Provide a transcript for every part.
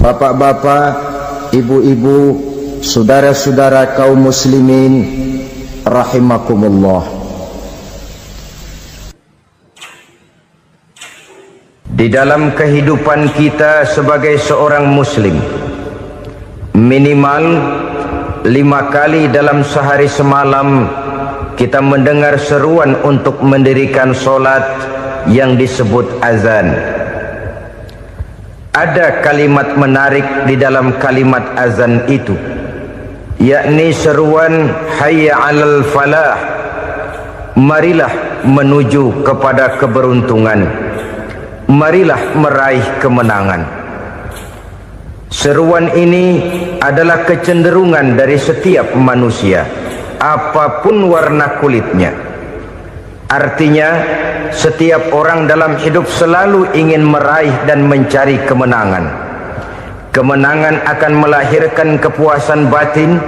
Bapak-bapak, ibu-ibu, saudara-saudara kaum muslimin rahimakumullah. Di dalam kehidupan kita sebagai seorang muslim, minimal 5 kali dalam sehari semalam kita mendengar seruan untuk mendirikan solat yang disebut azan. Ada kalimat menarik di dalam kalimat azan itu, yakni seruan hayya 'alal falah, marilah menuju kepada keberuntungan, marilah meraih kemenangan. Seruan ini adalah kecenderungan dari setiap manusia, apapun warna kulitnya. Artinya, setiap orang dalam hidup selalu ingin meraih dan mencari kemenangan. Kemenangan akan melahirkan kepuasan batin,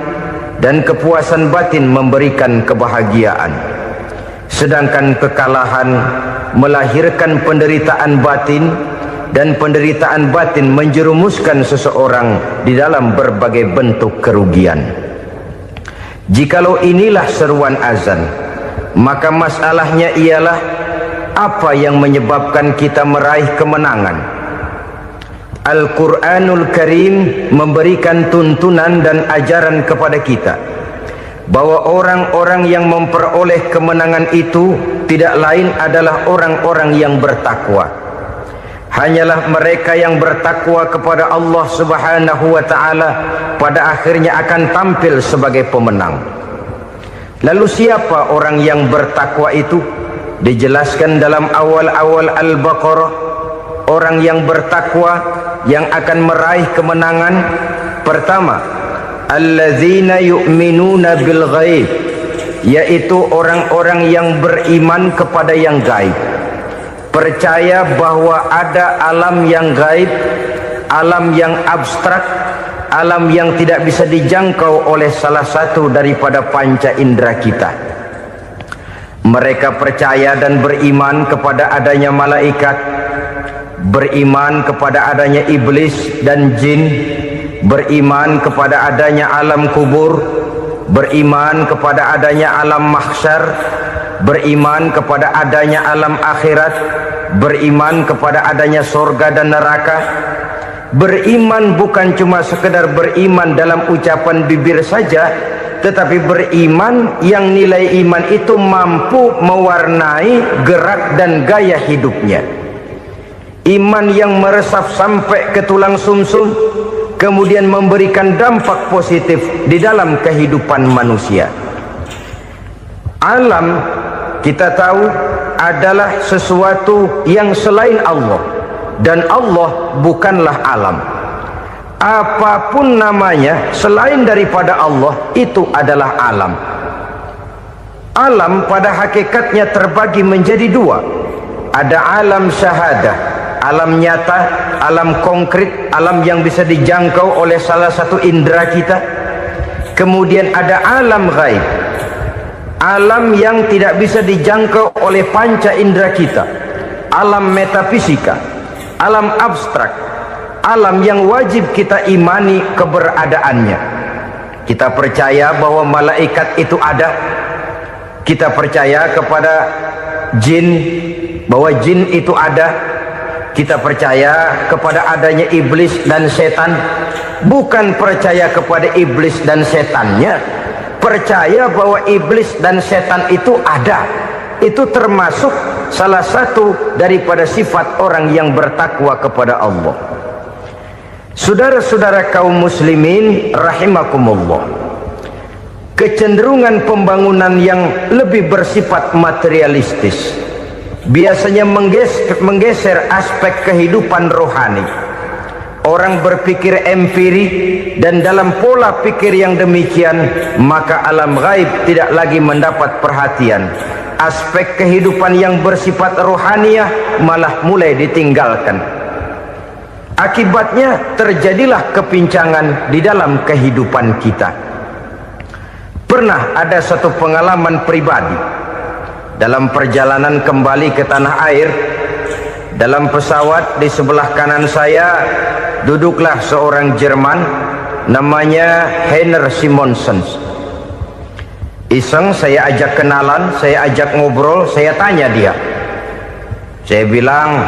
dan kepuasan batin memberikan kebahagiaan. Sedangkan kekalahan melahirkan penderitaan batin, dan penderitaan batin menjerumuskan seseorang di dalam berbagai bentuk kerugian. Jikalau inilah seruan azan, maka masalahnya ialah apa yang menyebabkan kita meraih kemenangan. Al-Quranul Karim memberikan tuntunan dan ajaran kepada kita bahwa orang-orang yang memperoleh kemenangan itu tidak lain adalah orang-orang yang bertakwa. Hanyalah mereka yang bertakwa kepada Allah Subhanahu wa ta'ala pada akhirnya akan tampil sebagai pemenang. Lalu siapa orang yang bertakwa itu? Dijelaskan dalam awal-awal Al-Baqarah, orang yang bertakwa yang akan meraih kemenangan. Pertama, alladzina yu'minuna bil ghaib, yaitu orang-orang yang beriman kepada yang gaib, percaya bahwa ada alam yang gaib, alam yang abstrak, alam yang tidak bisa dijangkau oleh salah satu daripada panca indera kita. Mereka percaya dan beriman kepada adanya malaikat, beriman kepada adanya iblis dan jin, beriman kepada adanya alam kubur, beriman kepada adanya alam mahsyar, beriman kepada adanya alam akhirat, beriman kepada adanya surga dan neraka. Beriman bukan cuma sekedar beriman dalam ucapan bibir saja, tetapi beriman yang nilai iman itu mampu mewarnai gerak dan gaya hidupnya. Iman yang meresap sampai ke tulang sumsum, kemudian memberikan dampak positif di dalam kehidupan manusia. Alam, kita tahu, adalah sesuatu yang selain Allah, dan Allah bukanlah alam. Apapun namanya selain daripada Allah, itu adalah alam. Alam pada hakikatnya terbagi menjadi dua. Ada alam syahadah, alam nyata, alam konkret, alam yang bisa dijangkau oleh salah satu indera kita. Kemudian ada alam ghaib, alam yang tidak bisa dijangkau oleh panca indera kita, alam metafisika, alam abstrak, alam yang wajib kita imani keberadaannya. Kita percaya bahwa malaikat itu ada, kita percaya kepada jin, bahwa jin itu ada, kita percaya kepada adanya iblis dan setan. Bukan percaya kepada iblis dan setannya, percaya bahwa iblis dan setan itu ada. Itu termasuk salah satu daripada sifat orang yang bertakwa kepada Allah. Saudara-saudara kaum muslimin rahimakumullah, kecenderungan pembangunan yang lebih bersifat materialistis biasanya menggeser aspek kehidupan rohani. Orang berpikir empiri, dan dalam pola pikir yang demikian maka alam gaib tidak lagi mendapat perhatian. Aspek kehidupan yang bersifat rohaniah malah mulai ditinggalkan. Akibatnya terjadilah kepincangan di dalam kehidupan kita. Pernah ada satu pengalaman pribadi dalam perjalanan kembali ke tanah air. Dalam pesawat di sebelah kanan saya duduklah seorang Jerman namanya Heiner Simonsen. Iseng saya ajak kenalan, saya ajak ngobrol, saya tanya dia. Saya bilang,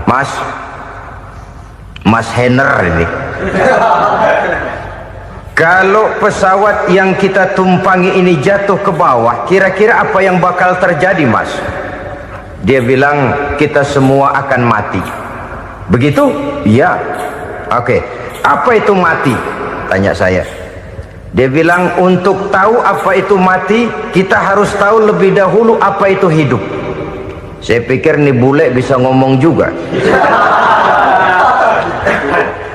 Mas Heiner ini, kalau pesawat yang kita tumpangi ini jatuh ke bawah, kira-kira apa yang bakal terjadi, Mas? Dia bilang, kita semua akan mati. Begitu? Iya. Oke. Apa itu mati? Tanya saya. Dia bilang, untuk tahu apa itu mati, kita harus tahu lebih dahulu apa itu hidup. Saya pikir nih bule bisa ngomong juga.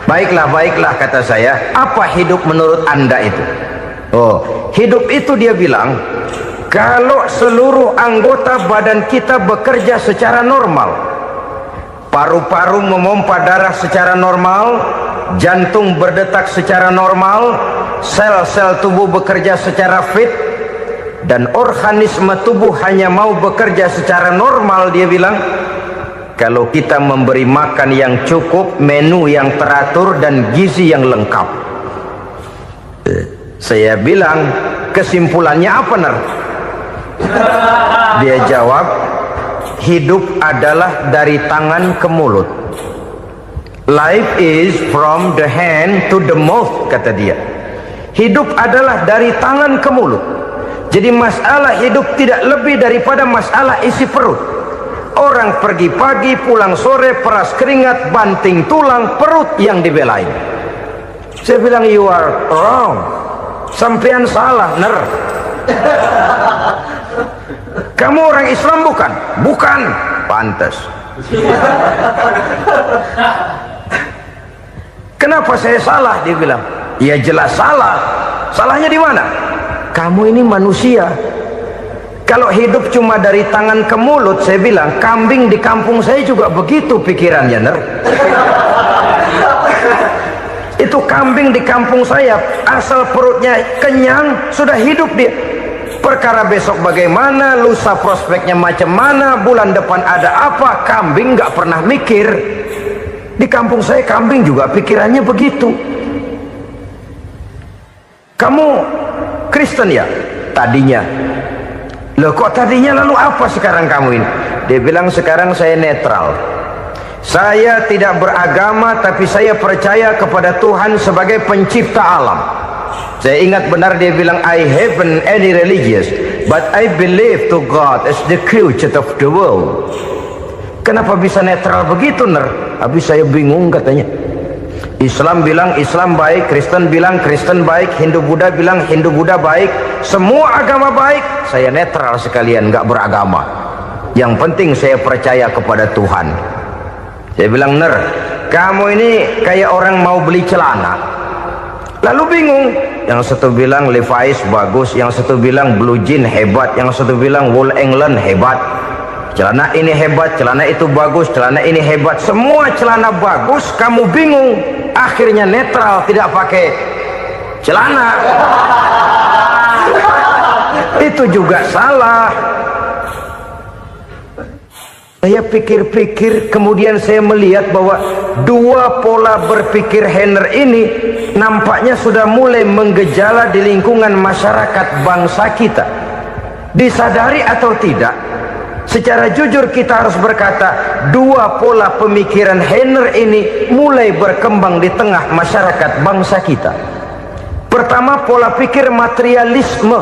Baiklah, kata saya. Apa hidup menurut Anda itu? Oh, hidup itu dia bilang, kalau seluruh anggota badan kita bekerja secara normal, paru-paru memompa darah secara normal, jantung berdetak secara normal, sel-sel tubuh bekerja secara fit, dan organisme tubuh hanya mau bekerja secara normal, dia bilang, kalau kita memberi makan yang cukup, menu yang teratur, dan gizi yang lengkap. Saya bilang, kesimpulannya apa, Ner? Dia jawab, hidup adalah dari tangan ke mulut. Life is from the hand to the mouth, kata dia. Hidup adalah dari tangan ke mulut. Jadi masalah hidup tidak lebih daripada masalah isi perut. Orang pergi pagi, pulang sore, peras keringat, banting tulang, perut yang dibelain. Saya bilang, you are wrong. Sampean salah, Ner. Kamu orang Islam bukan? Bukan. Pantas. Kenapa saya salah? Dia bilang, ya jelas salah. Salahnya di mana? Kamu ini manusia. Kalau hidup cuma dari tangan ke mulut, saya bilang, kambing di kampung saya juga begitu pikirannya, Ner. Itu kambing di kampung saya, asal perutnya kenyang, sudah hidup dia. Perkara besok bagaimana, lusa prospeknya macam mana, bulan depan ada apa, kambing nggak pernah mikir. Di kampung saya kambing juga pikirannya begitu. Kamu Kristen ya? Tadinya. Loh kok tadinya, lalu apa sekarang kamu ini? Dia bilang, sekarang saya netral. Saya tidak beragama, tapi saya percaya kepada Tuhan sebagai pencipta alam. Saya ingat benar dia bilang, I haven't any religious, but I believe to God as the creator of the world. Kenapa bisa netral begitu, Ner? Habis saya bingung, katanya. Islam bilang Islam baik, Kristen bilang Kristen baik, Hindu Buddha bilang Hindu Buddha baik, semua agama baik. Saya netral sekalian, nggak beragama. Yang penting saya percaya kepada Tuhan. Saya bilang, Ner, kamu ini kayak orang mau beli celana, lalu bingung. Yang satu bilang Levi's bagus, yang satu bilang Blue Jean hebat, yang satu bilang Wool England hebat. Celana ini hebat, celana itu bagus, celana ini hebat, semua celana bagus, kamu bingung. Akhirnya netral, tidak pakai celana. Itu juga salah. Saya pikir-pikir, kemudian saya melihat bahwa dua pola berpikir Heiner ini nampaknya sudah mulai menggejala di lingkungan masyarakat bangsa kita. Disadari atau tidak, secara jujur kita harus berkata, dua pola pemikiran Heiner ini mulai berkembang di tengah masyarakat bangsa kita. Pertama, pola pikir materialisme.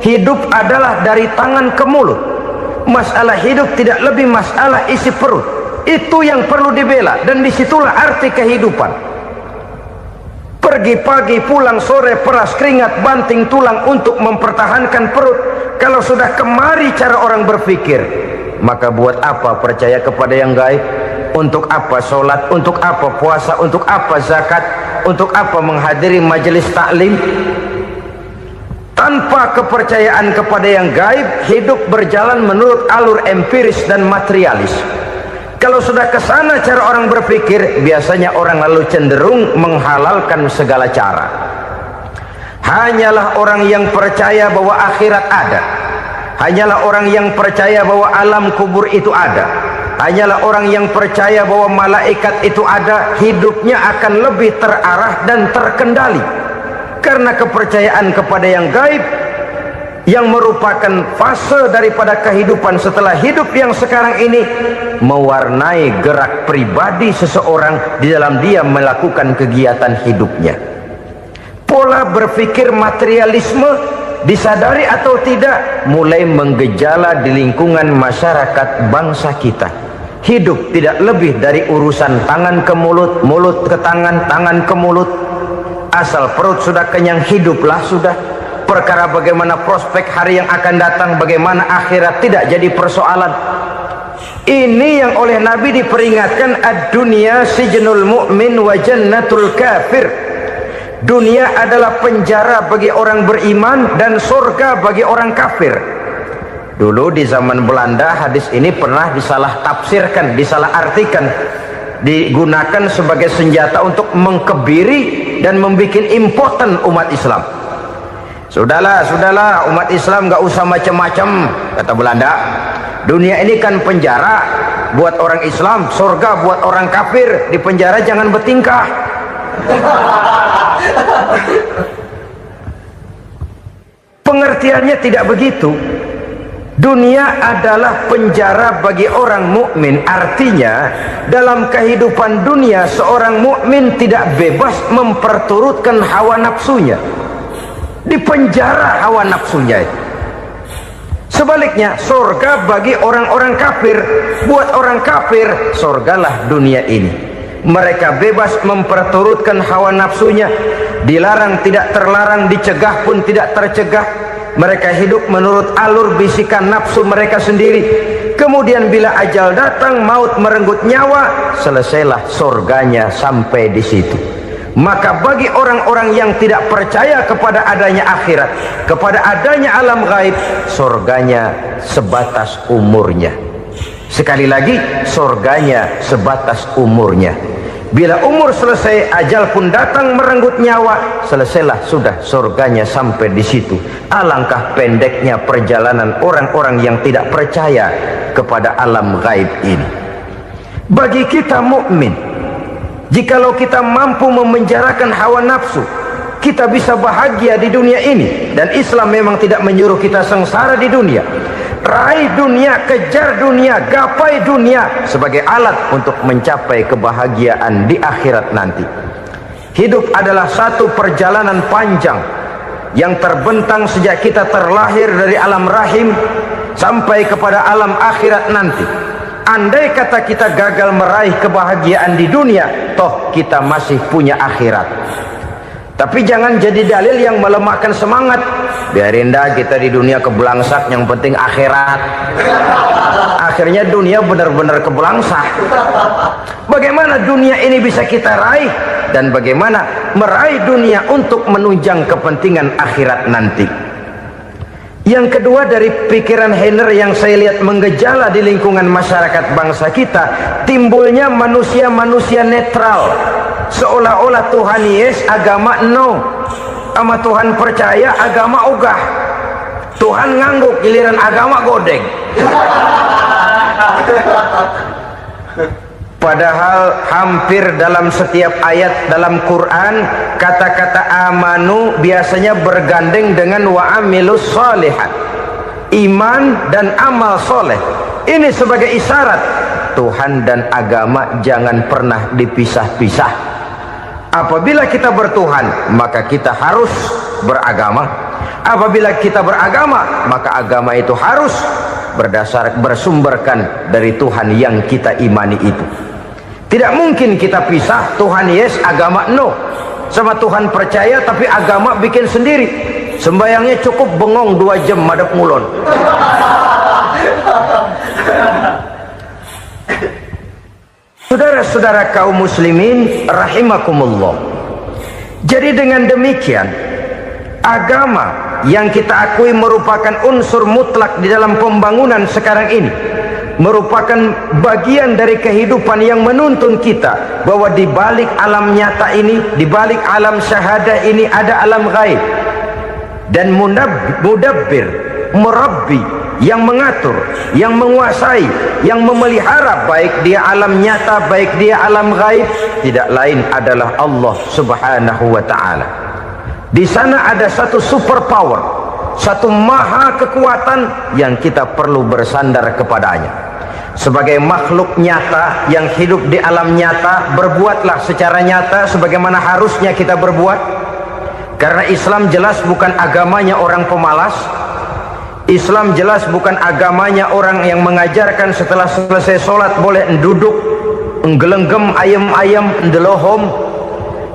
Hidup adalah dari tangan ke mulut. Masalah hidup tidak lebih masalah isi perut. Itu yang perlu dibela, dan disitulah arti kehidupan. Pergi pagi, pulang sore, peras keringat, banting tulang untuk mempertahankan perut. Kalau sudah kemari cara orang berpikir, maka buat apa percaya kepada yang gaib? Untuk apa sholat? Untuk apa puasa? Untuk apa zakat? Untuk apa menghadiri majelis taklim? Tanpa kepercayaan kepada yang gaib, hidup berjalan menurut alur empiris dan materialis. Kalau sudah ke sana cara orang berpikir, biasanya orang lalu cenderung menghalalkan segala cara. Hanyalah orang yang percaya bahwa akhirat ada, hanyalah orang yang percaya bahwa alam kubur itu ada, hanyalah orang yang percaya bahwa malaikat itu ada, hidupnya akan lebih terarah dan terkendali. Karena kepercayaan kepada yang gaib, yang merupakan fase daripada kehidupan setelah hidup yang sekarang ini, mewarnai gerak pribadi seseorang di dalam dia melakukan kegiatan hidupnya. Pola berpikir materialisme, disadari atau tidak, mulai menggejala di lingkungan masyarakat bangsa kita. Hidup tidak lebih dari urusan tangan ke mulut, mulut ke tangan, tangan ke mulut. Asal perut sudah kenyang, hiduplah sudah. Perkara bagaimana prospek hari yang akan datang, bagaimana akhirat, tidak jadi persoalan. Ini yang oleh Nabi diperingatkan, ad-dunya sijnul mu'min wa jannatul kafir. Dunia adalah penjara bagi orang beriman dan surga bagi orang kafir. Dulu di zaman Belanda hadis ini pernah disalah tafsirkan, disalah artikan, digunakan sebagai senjata untuk mengkebiri dan membuat impoten umat Islam. Sudahlah umat Islam gak usah macam-macam, kata Belanda. Dunia ini kan penjara buat orang Islam, surga buat orang kafir. Di penjara jangan bertingkah. Pengertiannya tidak begitu. Dunia adalah penjara bagi orang mukmin. Artinya dalam kehidupan dunia seorang mukmin tidak bebas memperturutkan hawa nafsunya. Dipenjara hawa nafsunya. Sebaliknya surga bagi orang-orang kafir. Buat orang kafir surgalah dunia ini. Mereka bebas memperturutkan hawa nafsunya, dilarang tidak terlarang, dicegah pun tidak tercegah. Mereka hidup menurut alur bisikan nafsu mereka sendiri. Kemudian bila ajal datang, maut merenggut nyawa, selesailah surganya sampai di situ. Maka bagi orang-orang yang tidak percaya kepada adanya akhirat, kepada adanya alam gaib, surganya sebatas umurnya. Sekali lagi, surganya sebatas umurnya. Bila umur selesai, ajal pun datang merenggut nyawa, selesailah sudah surganya sampai di situ. Alangkah pendeknya perjalanan orang-orang yang tidak percaya kepada alam gaib ini. Bagi kita mukmin, jikalau kita mampu memenjarakan hawa nafsu, kita bisa bahagia di dunia ini. Dan Islam memang tidak menyuruh kita sengsara di dunia. Raih dunia, kejar dunia, gapai dunia sebagai alat untuk mencapai kebahagiaan di akhirat nanti. Hidup adalah satu perjalanan panjang yang terbentang sejak kita terlahir dari alam rahim sampai kepada alam akhirat nanti. Andai kata kita gagal meraih kebahagiaan di dunia, toh kita masih punya akhirat. Tapi jangan jadi dalil yang melemahkan semangat. Biarin dah kita di dunia kebelangsak, yang penting akhirat. Akhirnya dunia benar-benar kebelangsak. Bagaimana dunia ini bisa kita raih, dan bagaimana meraih dunia untuk menunjang kepentingan akhirat nanti. Yang kedua, dari pikiran Heiner yang saya lihat menggejala di lingkungan masyarakat bangsa kita, timbulnya manusia-manusia netral. Seolah-olah Tuhan yes, agama no. Sama Tuhan percaya, agama ogah. Tuhan ngangguk, giliran agama godeng. Padahal hampir dalam setiap ayat dalam Quran, kata-kata amanu biasanya bergandeng dengan wa amilus sholihat. Iman dan amal soleh. Ini sebagai isyarat Tuhan dan agama jangan pernah dipisah-pisah. Apabila kita bertuhan, maka kita harus beragama. Apabila kita beragama, maka agama itu harus bersumberkan dari Tuhan yang kita imani itu. Tidak mungkin kita pisah, Tuhan yes, agama no. Sama Tuhan percaya tapi agama bikin sendiri. Sembayangnya cukup bengong 2 jam madep mulon. Saudara-saudara kaum muslimin rahimakumullah. Jadi dengan demikian, agama yang kita akui merupakan unsur mutlak di dalam pembangunan sekarang ini, merupakan bagian dari kehidupan yang menuntun kita bahwa di balik alam nyata ini, di balik alam syahadah ini ada alam gaib. Dan mudabbir, murabbi, yang mengatur, yang menguasai, yang memelihara, baik dia alam nyata, baik dia alam gaib, tidak lain adalah Allah Subhanahu wa ta'ala. Di sana ada satu super power, satu maha kekuatan yang kita perlu bersandar kepadanya. Sebagai makhluk nyata yang hidup di alam nyata, berbuatlah secara nyata sebagaimana harusnya kita berbuat. Karena Islam jelas bukan agamanya orang pemalas. Islam jelas bukan agamanya orang yang mengajarkan setelah selesai sholat boleh duduk, nggelenggem ayam-ayam, ndelohom,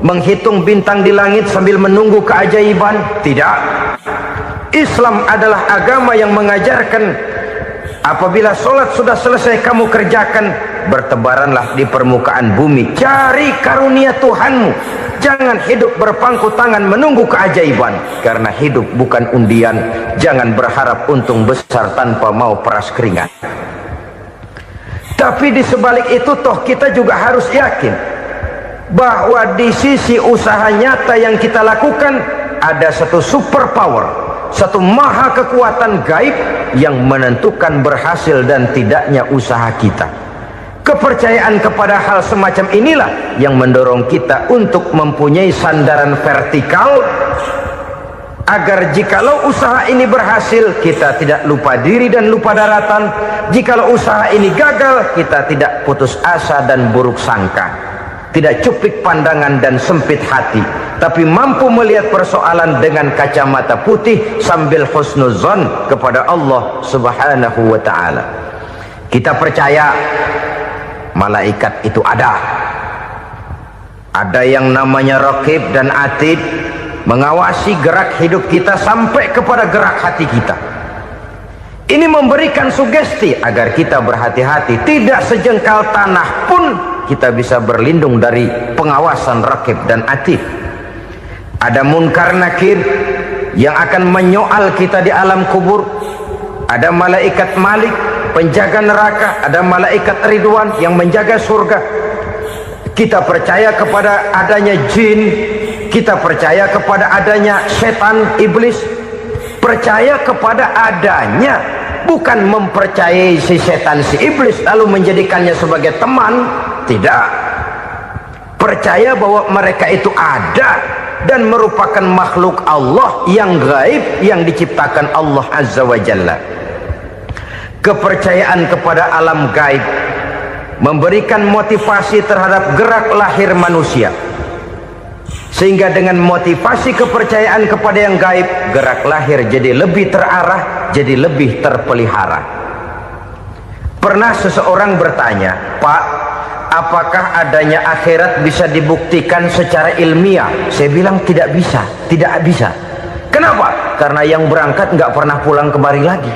menghitung bintang di langit sambil menunggu keajaiban. Tidak. Islam adalah agama yang mengajarkan apabila sholat sudah selesai kamu kerjakan, bertebaranlah di permukaan bumi, cari karunia Tuhanmu. Jangan hidup berpangku tangan menunggu keajaiban, karena hidup bukan undian. Jangan berharap untung besar tanpa mau peras keringat. Tapi di sebalik itu toh kita juga harus yakin bahwa di sisi usaha nyata yang kita lakukan ada satu super power, satu maha kekuatan gaib yang menentukan berhasil dan tidaknya usaha kita. Kepercayaan kepada hal semacam inilah yang mendorong kita untuk mempunyai sandaran vertikal, agar jikalau usaha ini berhasil, kita tidak lupa diri dan lupa daratan. Jikalau usaha ini gagal, kita tidak putus asa dan buruk sangka, tidak cuplik pandangan dan sempit hati, tapi mampu melihat persoalan dengan kacamata putih sambil husnuzon kepada Allah Subhanahu wa ta'ala. Kita percaya malaikat itu ada yang namanya Raqib dan Atid, mengawasi gerak hidup kita sampai kepada gerak hati kita. Ini memberikan sugesti agar kita berhati-hati, tidak sejengkal tanah pun kita bisa berlindung dari pengawasan Raqib dan Atid. Ada Munkar Nakir yang akan menyoal kita di alam kubur. Ada malaikat Malik, penjaga neraka. Ada malaikat Ridwan yang menjaga surga. Kita percaya kepada adanya jin, kita percaya kepada adanya setan, iblis. Percaya kepada adanya, bukan mempercayai si setan, si iblis lalu menjadikannya sebagai teman. Tidak. Percaya bahwa mereka itu ada dan merupakan makhluk Allah yang gaib, yang diciptakan Allah Azza wa Jalla. Kepercayaan kepada alam gaib memberikan motivasi terhadap gerak lahir manusia, sehingga dengan motivasi kepercayaan kepada yang gaib, gerak lahir jadi lebih terarah, jadi lebih terpelihara. Pernah seseorang bertanya, "Pak, apakah adanya akhirat bisa dibuktikan secara ilmiah?" Saya bilang tidak bisa, tidak bisa. Kenapa? Karena yang berangkat nggak pernah pulang kembali lagi.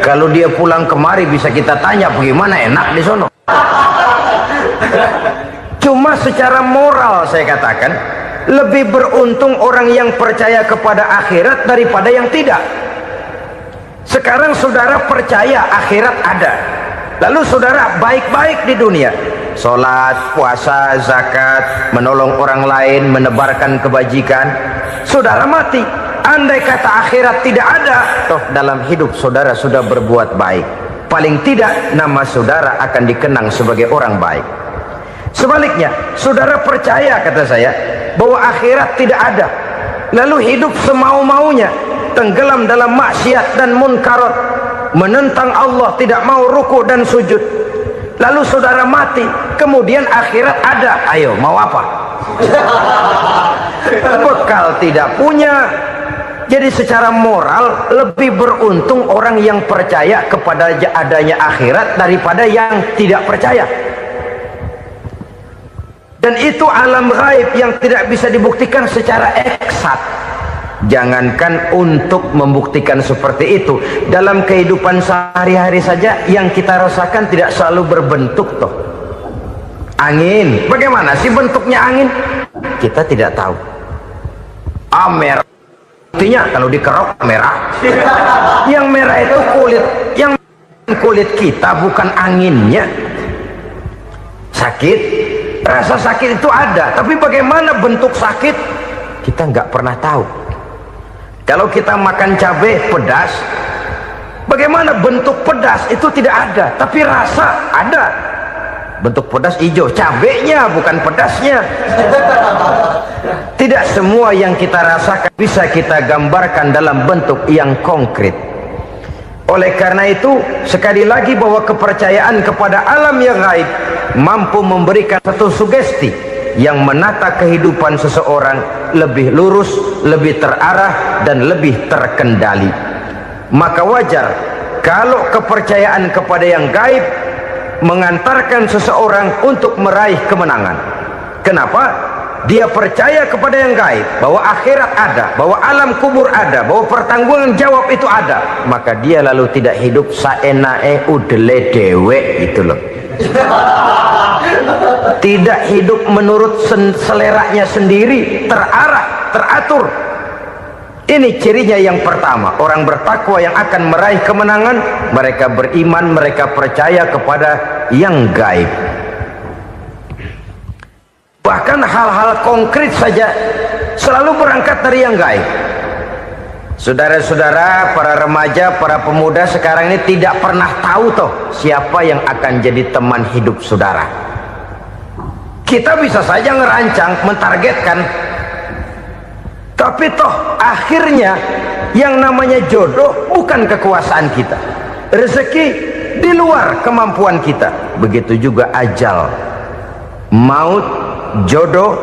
Kalau dia pulang kemari bisa kita tanya bagaimana enak di sono. Cuma secara moral saya katakan, lebih beruntung orang yang percaya kepada akhirat daripada yang tidak. Sekarang saudara percaya akhirat ada, lalu saudara baik-baik di dunia, sholat, puasa, zakat, menolong orang lain, menebarkan kebajikan. Saudara mati, andai kata akhirat tidak ada, toh dalam hidup saudara sudah berbuat baik, paling tidak nama saudara akan dikenang sebagai orang baik. Sebaliknya, saudara percaya, kata saya, bahwa akhirat tidak ada, lalu hidup semau-maunya, tenggelam dalam maksiat dan munkarat, menentang Allah, tidak mau ruku dan sujud, lalu saudara mati, kemudian akhirat ada, ayo mau apa? Bekal tidak punya. Jadi secara moral lebih beruntung orang yang percaya kepada adanya akhirat daripada yang tidak percaya. Dan itu alam gaib yang tidak bisa dibuktikan secara eksat. Jangankan untuk membuktikan seperti itu, dalam kehidupan sehari-hari saja yang kita rasakan tidak selalu berbentuk toh. Angin, bagaimana sih bentuknya angin? Kita tidak tahu. Merah, artinya kalau dikerok merah. Yang merah itu kulit, yang kulit kita bukan anginnya. Sakit, rasa sakit itu ada, tapi bagaimana bentuk sakit kita nggak pernah tahu. Kalau kita makan cabai pedas, bagaimana bentuk pedas itu tidak ada, tapi rasa ada. Bentuk pedas hijau, cabenya bukan pedasnya. Tidak semua yang kita rasakan bisa kita gambarkan dalam bentuk yang konkret. Oleh karena itu, sekali lagi bahwa kepercayaan kepada alam yang gaib mampu memberikan satu sugesti yang menata kehidupan seseorang lebih lurus, lebih terarah, dan lebih terkendali. Maka wajar kalau kepercayaan kepada yang gaib mengantarkan seseorang untuk meraih kemenangan. Kenapa? Dia percaya kepada yang gaib, bahwa akhirat ada, bahwa alam kubur ada, bahwa pertanggungan jawab itu ada. Maka dia lalu tidak hidup saenae udele dewe, gitu loh. Tidak hidup menurut seleranya sendiri, terarah, teratur. Ini cirinya yang pertama. Orang bertakwa yang akan meraih kemenangan, mereka beriman, mereka percaya kepada yang gaib. Bahkan hal-hal konkret saja selalu berangkat dari yang gaib. Saudara-saudara, para remaja, para pemuda sekarang ini tidak pernah tahu toh siapa yang akan jadi teman hidup saudara. Kita bisa saja ngerancang, mentargetkan, tapi toh akhirnya yang namanya jodoh bukan kekuasaan kita. Rezeki di luar kemampuan kita. Begitu juga ajal, maut, jodoh,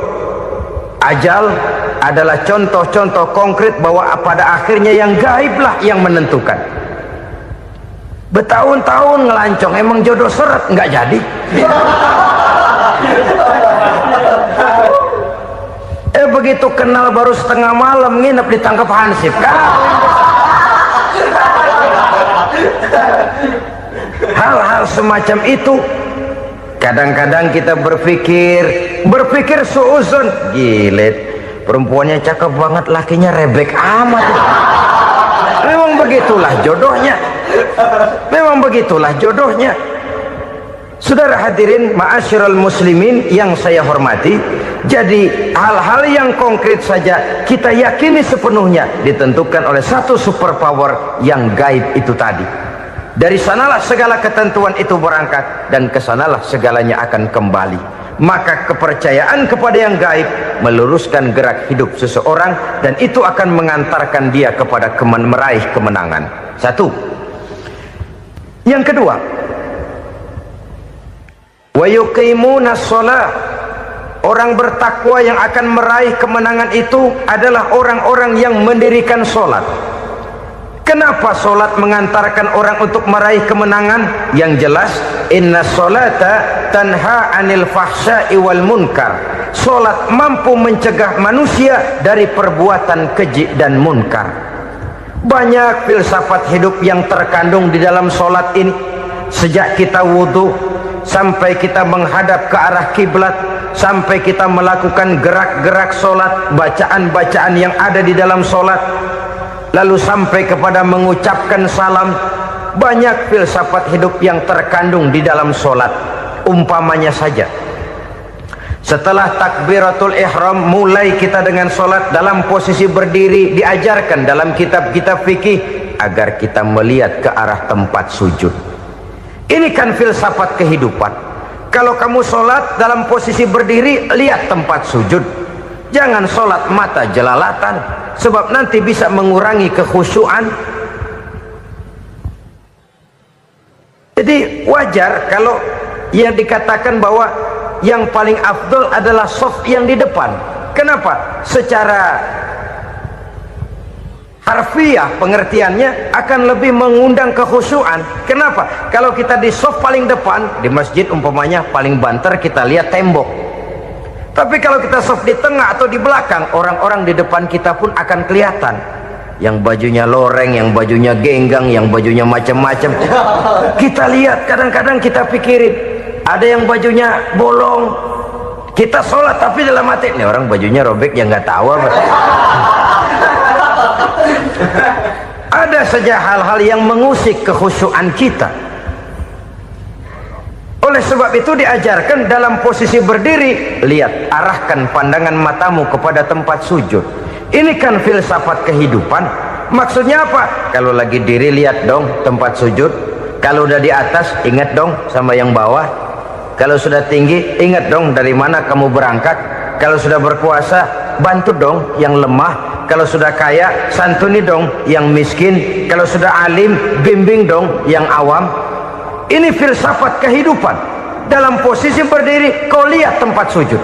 ajal adalah contoh-contoh konkret bahwa pada akhirnya yang gaiblah yang menentukan. Bertahun-tahun ngelancong, emang jodoh seret nggak jadi. Begitu kenal baru setengah malam nginep ditangkap hansip kan. Hal-hal semacam itu kadang-kadang kita berpikir suuzon, gilet, perempuannya cakep banget, lakinya rebek amat. Memang begitulah jodohnya. Memang begitulah jodohnya. Saudara hadirin ma'asyiral muslimin yang saya hormati, jadi hal-hal yang konkret saja kita yakini sepenuhnya ditentukan oleh satu superpower yang gaib itu tadi. Dari sanalah segala ketentuan itu berangkat dan kesanalah segalanya akan kembali. Maka kepercayaan kepada yang gaib meluruskan gerak hidup seseorang dan itu akan mengantarkan dia kepada meraih kemenangan. Satu. Yang kedua, wa yuqimuna shalah. Orang bertakwa yang akan meraih kemenangan itu adalah orang-orang yang mendirikan sholat. Kenapa sholat mengantarkan orang untuk meraih kemenangan? Yang jelas, inna sholata tanha anil fahsya'i wal munkar. Sholat mampu mencegah manusia dari perbuatan keji dan munkar. Banyak filsafat hidup yang terkandung di dalam sholat ini. Sejak kita wudhu sampai kita menghadap ke arah kiblat, sampai kita melakukan gerak-gerak sholat, bacaan-bacaan yang ada di dalam sholat, lalu sampai kepada mengucapkan salam. Banyak filsafat hidup yang terkandung di dalam sholat. Umpamanya saja, setelah takbiratul ihram mulai kita dengan sholat dalam posisi berdiri, diajarkan dalam kitab-kitab fikih agar kita melihat ke arah tempat sujud. Ini kan filsafat kehidupan. Kalau kamu sholat dalam posisi berdiri, lihat tempat sujud. Jangan sholat mata jelalatan, sebab nanti bisa mengurangi kekhusyuan. Jadi wajar kalau yang dikatakan bahwa yang paling afdol adalah shaf yang di depan. Kenapa? Secara harfiah pengertiannya akan lebih mengundang kekhusyuan. Kenapa? Kalau kita di shaf paling depan di masjid umpamanya paling banter kita lihat tembok. Tapi kalau kita shaf di tengah atau di belakang, orang-orang di depan kita pun akan kelihatan. Yang bajunya loreng, yang bajunya genggang, yang bajunya macam-macam. Kita lihat, kadang-kadang kita pikirin, ada yang bajunya bolong. Kita sholat tapi dalam hati, nih orang bajunya robek yang nggak tahu apa. Ada saja hal-hal yang mengusik kekhusyuan kita. Oleh sebab itu diajarkan dalam posisi berdiri, lihat, arahkan pandangan matamu kepada tempat sujud. Ini kan filsafat kehidupan. Maksudnya apa? Kalau lagi diri lihat dong tempat sujud, kalau udah di atas ingat dong sama yang bawah, kalau sudah tinggi ingat dong dari mana kamu berangkat, kalau sudah berkuasa bantu dong yang lemah, kalau sudah kaya santuni dong yang miskin, kalau sudah alim bimbing dong yang awam. Ini filsafat kehidupan. Dalam posisi berdiri kau lihat tempat sujud.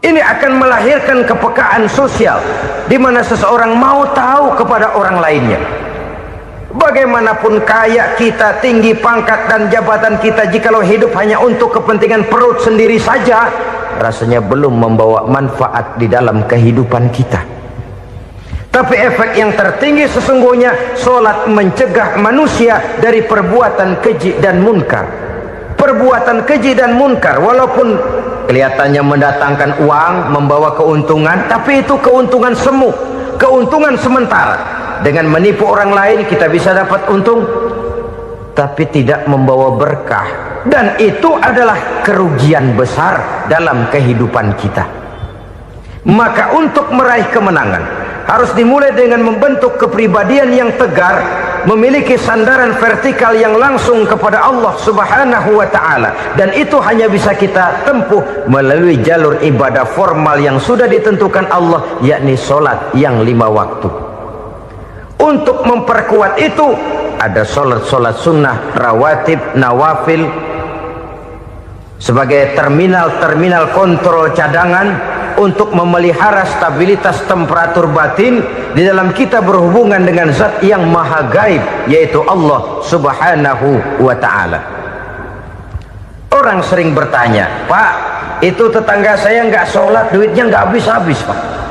Ini akan melahirkan kepekaan sosial di mana seseorang mau tahu kepada orang lainnya. Bagaimanapun kaya kita, tinggi pangkat dan jabatan kita, jikalau hidup hanya untuk kepentingan perut sendiri saja, rasanya belum membawa manfaat di dalam kehidupan kita. Tapi efek yang tertinggi sesungguhnya, solat mencegah manusia dari perbuatan keji dan munkar. Perbuatan keji dan munkar walaupun kelihatannya mendatangkan uang, membawa keuntungan, tapi itu keuntungan semu, keuntungan sementara. Dengan menipu orang lain kita bisa dapat untung, tapi tidak membawa berkah, dan itu adalah kerugian besar dalam kehidupan kita. Maka untuk meraih kemenangan harus dimulai dengan membentuk kepribadian yang tegar, memiliki sandaran vertikal yang langsung kepada Allah Subhanahu wa ta'ala, dan itu hanya bisa kita tempuh melalui jalur ibadah formal yang sudah ditentukan Allah, yakni solat yang 5 waktu. Untuk memperkuat itu ada solat-solat sunnah, rawatib, nawafil sebagai terminal-terminal kontrol cadangan untuk memelihara stabilitas temperatur batin di dalam kita berhubungan dengan zat yang maha gaib, yaitu Allah Subhanahu wa ta'ala. Orang sering bertanya, Pak, itu tetangga saya nggak sholat, duitnya nggak habis-habis, Pak.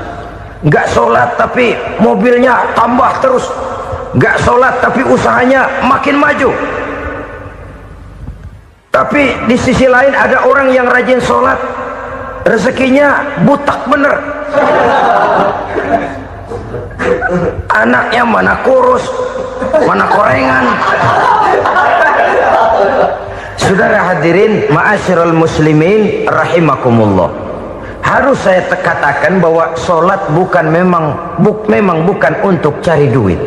Nggak sholat tapi mobilnya tambah terus, nggak sholat tapi usahanya makin maju. Tapi di sisi lain ada orang yang rajin sholat, rezekinya butak bener, anaknya mana kurus mana korengan. Saudara hadirin ma'asyiral muslimin rahimakumullah, harus saya katakan bahwa solat memang bukan untuk cari duit.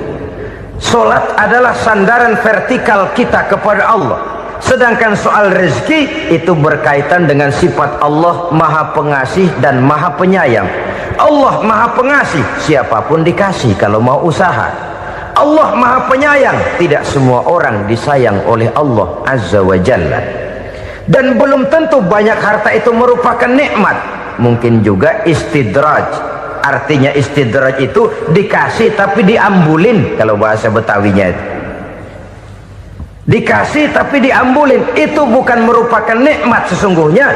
Solat adalah sandaran vertikal kita kepada Allah. Sedangkan soal rezeki itu berkaitan dengan sifat Allah maha pengasih dan maha penyayang. Allah maha pengasih, siapapun dikasih kalau mau usaha. Allah maha penyayang, tidak semua orang disayang oleh Allah Azza wa Jalla. Dan belum tentu banyak harta itu merupakan nikmat, mungkin juga istidraj. Artinya istidraj itu dikasih tapi diambulin, kalau bahasa Betawinya itu. Dikasih tapi diambulin, itu bukan merupakan nikmat sesungguhnya,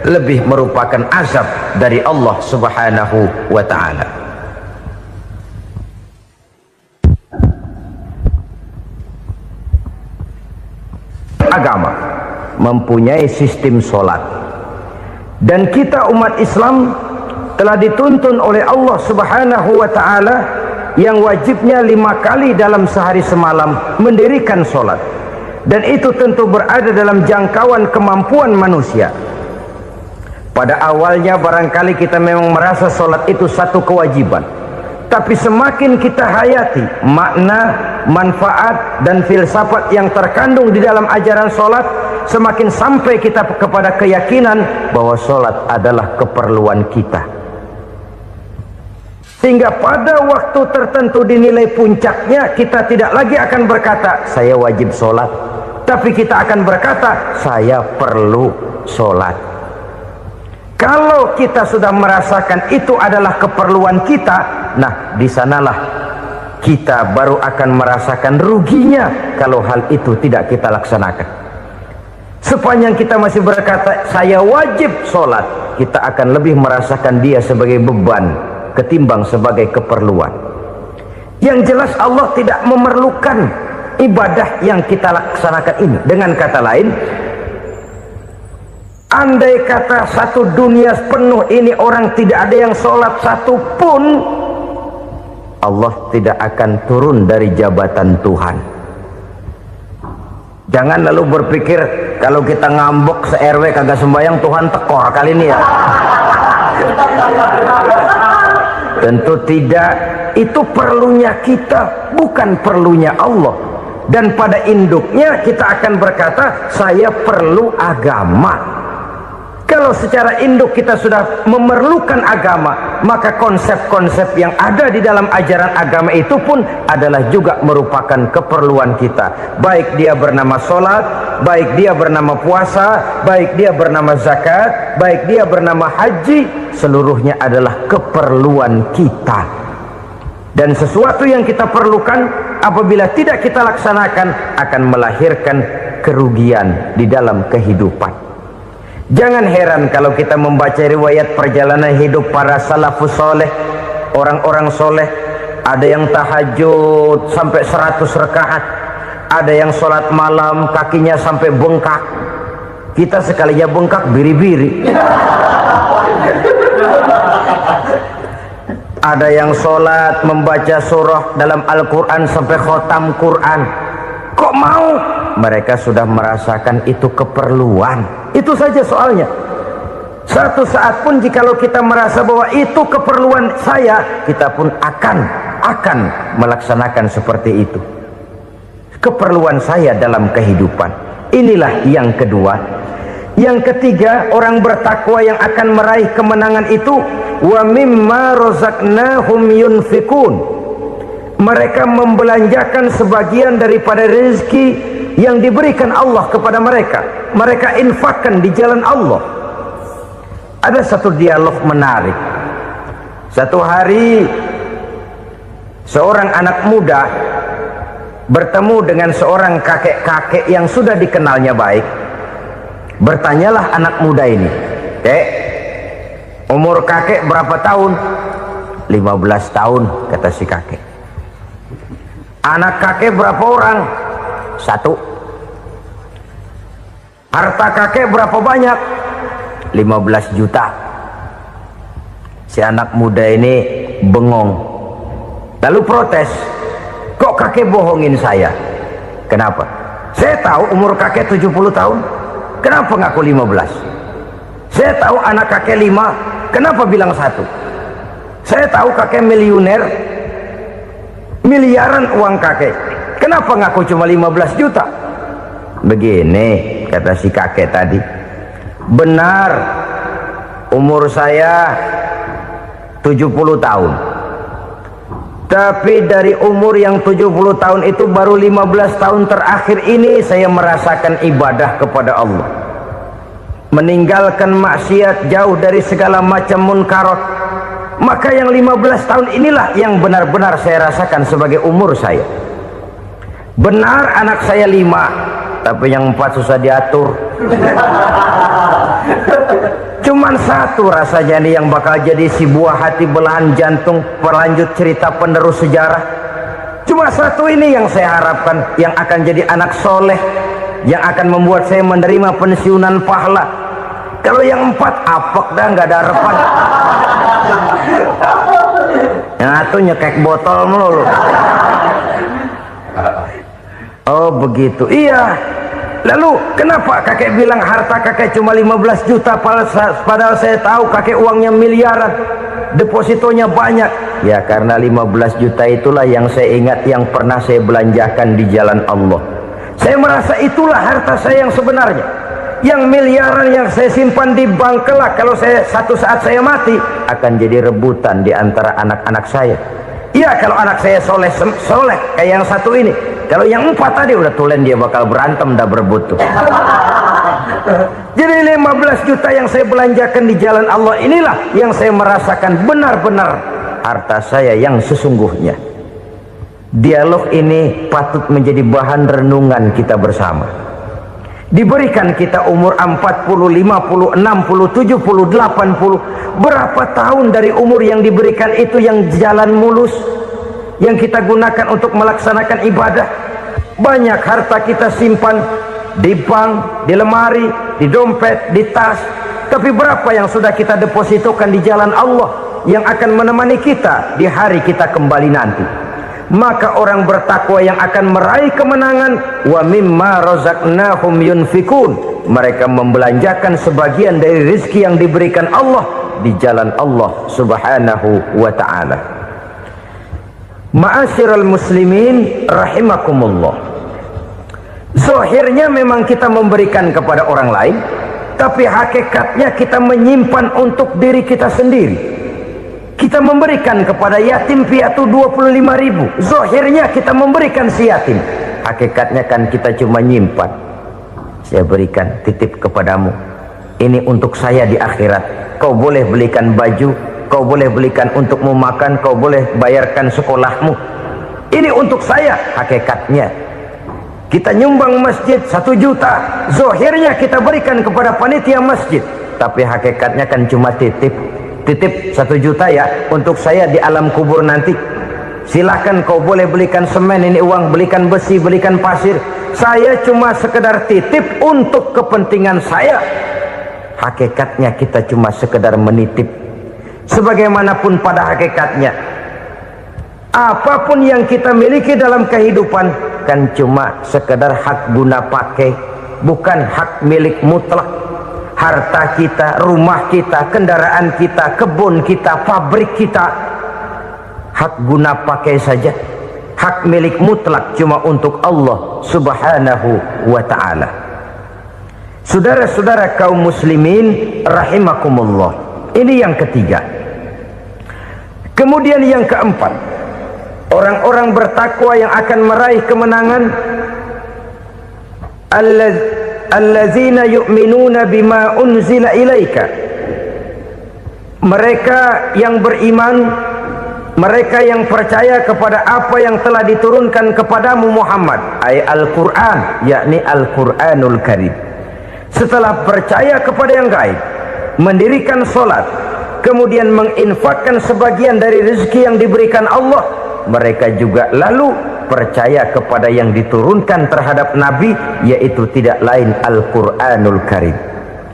lebih merupakan azab dari Allah Subhanahu wa ta'ala. Agama mempunyai sistem solat, dan kita umat Islam telah dituntun oleh Allah Subhanahu wa ta'ala yang wajibnya 5 kali dalam sehari semalam mendirikan solat, dan itu tentu berada dalam jangkauan kemampuan manusia. Pada awalnya barangkali kita memang merasa solat itu satu kewajiban, tapi semakin kita hayati makna, manfaat dan filsafat yang terkandung di dalam ajaran solat, semakin sampai kita kepada keyakinan bahwa solat adalah keperluan kita. Sehingga pada waktu tertentu dinilai puncaknya, kita tidak lagi akan berkata saya wajib sholat, tapi kita akan berkata saya perlu sholat. Kalau kita sudah merasakan itu adalah keperluan kita, nah di sanalah kita baru akan merasakan ruginya kalau hal itu tidak kita laksanakan. Sepanjang kita masih berkata saya wajib sholat, kita akan lebih merasakan dia sebagai beban ketimbang sebagai keperluan. Yang jelas Allah tidak memerlukan ibadah yang kita laksanakan ini. Dengan kata lain, andai kata satu dunia penuh ini orang tidak ada yang sholat satu pun, Allah tidak akan turun dari jabatan Tuhan. Jangan lalu berpikir kalau kita ngambek se-RW kagak sembahyang Tuhan tekor kali ini ya. Tentu tidak. Itu perlunya kita, bukan perlunya Allah. Dan pada induknya kita akan berkata, saya perlu agama. Kalau secara induk kita sudah memerlukan agama, maka konsep-konsep yang ada di dalam ajaran agama itu pun adalah juga merupakan keperluan kita. Baik dia bernama sholat, baik dia bernama puasa, baik dia bernama zakat, baik dia bernama haji, seluruhnya adalah keperluan kita. Dan sesuatu yang kita perlukan apabila tidak kita laksanakan akan melahirkan kerugian di dalam kehidupan. Jangan heran kalau kita membaca riwayat perjalanan hidup para salafus soleh, orang-orang soleh. Ada yang tahajud sampai 100 rakaat, ada yang sholat malam kakinya sampai bengkak. Kita sekalinya bengkak biri-biri. Ada yang sholat membaca surah dalam Al-Quran sampai khotam Quran. Kok mau? Mereka sudah merasakan itu keperluan. Itu saja soalnya. Satu saat pun jikalau kita merasa bahwa itu keperluan saya, kita pun akan melaksanakan seperti itu. Keperluan saya dalam kehidupan. Inilah yang kedua. Yang ketiga, orang bertakwa yang akan meraih kemenangan itu, wa mimma razaqnahum yunfikun. Mereka membelanjakan sebagian daripada rezeki yang diberikan Allah kepada mereka. Mereka infakkan di jalan Allah. Ada satu dialog menarik. Satu hari seorang anak muda bertemu dengan seorang kakek-kakek yang sudah dikenalnya baik. Bertanyalah anak muda ini, "Kek, umur kakek berapa tahun?" 15 tahun, kata si kakek. Anak kakek berapa orang? 1. Harta kakek berapa banyak? 15 juta. Si anak muda ini bengong, lalu protes, "Kok kakek bohongin saya?" "Kenapa?" "Saya tahu umur kakek 70 tahun. Kenapa ngaku 15? Saya tahu anak kakek 5. Kenapa bilang 1? Saya tahu kakek miliuner, miliaran uang kakek. Kenapa ngaku cuma 15 juta? Begini, kata si kakek tadi, benar umur saya 70 tahun. Tapi dari umur yang 70 tahun itu baru 15 tahun terakhir ini saya merasakan ibadah kepada Allah. Meninggalkan maksiat, jauh dari segala macam munkarat. Maka yang 15 tahun inilah yang benar-benar saya rasakan sebagai umur saya. Benar anak saya 5, tapi yang 4 susah diatur. Cuman 1 rasanya nih yang bakal jadi si buah hati, belahan jantung, pelanjut cerita penerus sejarah. Cuma 1 ini yang saya harapkan, yang akan jadi anak soleh, yang akan membuat saya menerima pensiunan pahala. Kalau yang 4 apek dah, nggak ada harapan. Yang 1 nyekek botol melulu. Oh begitu, iya. Lalu kenapa kakek bilang harta kakek cuma 15 juta padahal saya tahu kakek uangnya miliaran, depositonya banyak? Ya karena 15 juta itulah yang saya ingat yang pernah saya belanjakan di jalan Allah. Saya merasa itulah harta saya yang sebenarnya. Yang miliaran yang saya simpan di bank kelak, kalau satu saat saya mati, akan jadi rebutan di antara anak-anak saya. Iya kalau anak saya soleh kayak yang 1 ini. Kalau yang 4 tadi udah tulen dia bakal berantem dah berebut tuh. Jadi 15 juta yang saya belanjakan di jalan Allah inilah yang saya merasakan benar-benar harta saya yang sesungguhnya. Dialog ini patut menjadi bahan renungan kita bersama. Diberikan kita umur 40, 50, 60, 70, 80. Berapa tahun dari umur yang diberikan itu yang jalan mulus, yang kita gunakan untuk melaksanakan ibadah? Banyak harta kita simpan di bank, di lemari, di dompet, di tas. Tapi berapa yang sudah kita depositokan di jalan Allah yang akan menemani kita di hari kita kembali nanti? Maka orang bertakwa yang akan meraih kemenangan, wa mimma razaqnahum yunfikun, mereka membelanjakan sebagian dari rezeki yang diberikan Allah di jalan Allah subhanahu wa ta'ala. Ma'asyiral muslimin rahimakumullah, zahirnya memang kita memberikan kepada orang lain, tapi hakikatnya kita menyimpan untuk diri kita sendiri. Kita memberikan kepada yatim piatu 25.000, zahirnya kita memberikan si yatim, hakikatnya kan kita cuma nyimpan. Saya berikan, titip kepadamu, ini untuk saya di akhirat. Kau boleh belikan baju, kau boleh belikan untukmu makan, kau boleh bayarkan sekolahmu, ini untuk saya. Hakikatnya kita nyumbang masjid 1 juta, zahirnya kita berikan kepada panitia masjid, tapi hakikatnya kan cuma titip 1 juta ya, untuk saya di alam kubur nanti. Silahkan kau boleh belikan semen, ini uang, belikan besi, belikan pasir, saya cuma sekedar titip untuk kepentingan saya. Hakikatnya kita cuma sekedar menitip. Sebagaimanapun pada hakikatnya, apapun yang kita miliki dalam kehidupan kan cuma sekedar hak guna pakai, bukan hak milik mutlak. Harta kita, rumah kita, kendaraan kita, kebun kita, pabrik kita, hak guna pakai saja. Hak milik mutlak cuma untuk Allah subhanahu wa ta'ala. Saudara-saudara kaum muslimin rahimakumullah, ini yang ketiga. Kemudian yang keempat, orang-orang bertakwa yang akan meraih kemenangan, allazina yu'minuna bima unzila ilaika, mereka yang beriman, mereka yang percaya kepada apa yang telah diturunkan kepadamu Muhammad, ay Al-Quran, yakni Al-Quranul Karim. Setelah percaya kepada yang gaib, mendirikan solat, kemudian menginfakkan sebagian dari rezeki yang diberikan Allah, mereka juga lalu percaya kepada yang diturunkan terhadap Nabi, yaitu tidak lain Al-Quranul Karim.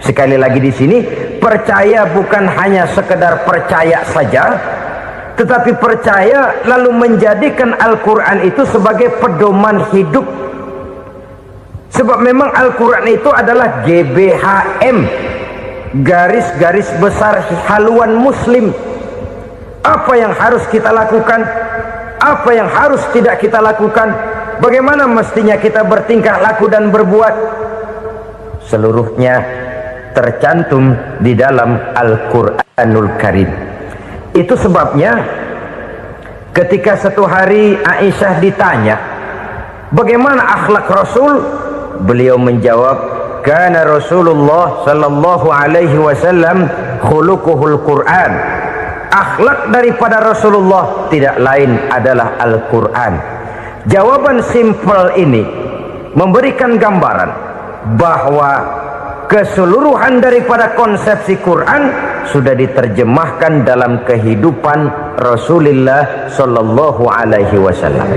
Sekali lagi di sini, percaya bukan hanya sekedar percaya saja, tetapi percaya lalu menjadikan Al-Quran itu sebagai pedoman hidup. Sebab memang Al-Quran itu adalah GBHM, garis-garis besar haluan muslim. Apa yang harus kita lakukan, apa yang harus tidak kita lakukan, bagaimana mestinya kita bertingkah laku dan berbuat, seluruhnya tercantum di dalam Al-Quranul Karim. Itu sebabnya ketika satu hari Aisyah ditanya bagaimana akhlak Rasul, beliau menjawab, kana Rasulullah sallallahu alaihi wasallam khuluquhul Quran. Akhlak daripada Rasulullah tidak lain adalah Al-Quran. Jawaban simpel ini memberikan gambaran bahwa keseluruhan daripada konsepsi Quran sudah diterjemahkan dalam kehidupan Rasulullah sallallahu alaihi wasallam.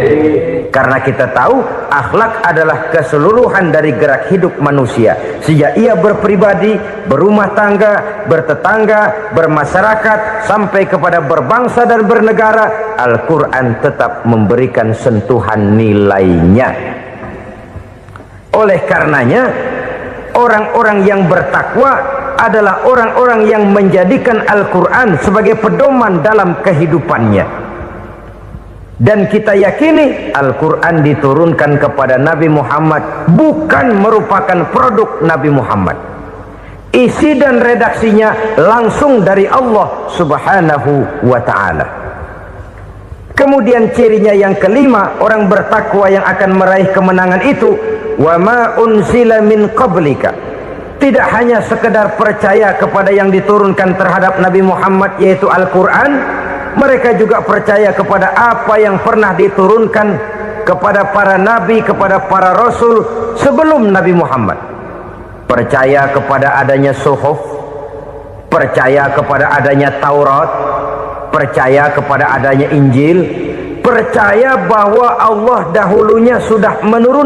Karena kita tahu akhlak adalah keseluruhan dari gerak hidup manusia, sejak ia berpribadi, berumah tangga, bertetangga, bermasyarakat, sampai kepada berbangsa dan bernegara. Al-Quran tetap memberikan sentuhan nilainya. Oleh karenanya, orang-orang yang bertakwa adalah orang-orang yang menjadikan Al-Quran sebagai pedoman dalam kehidupannya. Dan kita yakini Al-Quran diturunkan kepada Nabi Muhammad, bukan merupakan produk Nabi Muhammad. Isi dan redaksinya langsung dari Allah subhanahu wa ta'ala. Kemudian cirinya yang kelima, orang bertakwa yang akan meraih kemenangan itu, wa ma unzila min qablika, tidak hanya sekedar percaya kepada yang diturunkan terhadap Nabi Muhammad yaitu Al-Quran, mereka juga percaya kepada apa yang pernah diturunkan kepada para nabi, kepada para rasul sebelum Nabi Muhammad. Percaya kepada adanya suhuf, percaya kepada adanya Taurat, percaya kepada adanya Injil, percaya bahwa Allah dahulunya sudah menurunkan